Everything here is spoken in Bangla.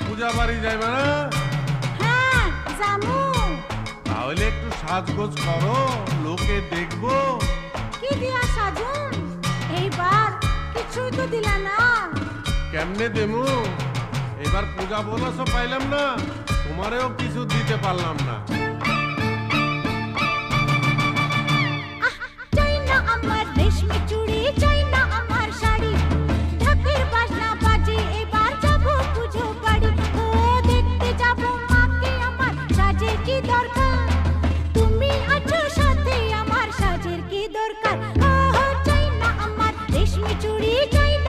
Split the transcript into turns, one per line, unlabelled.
পূজা বাড়ি যাইবে না?
হ্যাঁ জামু।
তাহলে একটু সাজগোজ করো, লোকে দেখবো।
কি দিয়া সাজুন? এইবার কিছুই তো দিলা না।
কেমনে দেমু? এবার পূজা বোনাসও পাইলাম না, তোমারেও কিছু দিতে পারলাম না।
চাই না আমার রেশমি চুড়ি, চাই না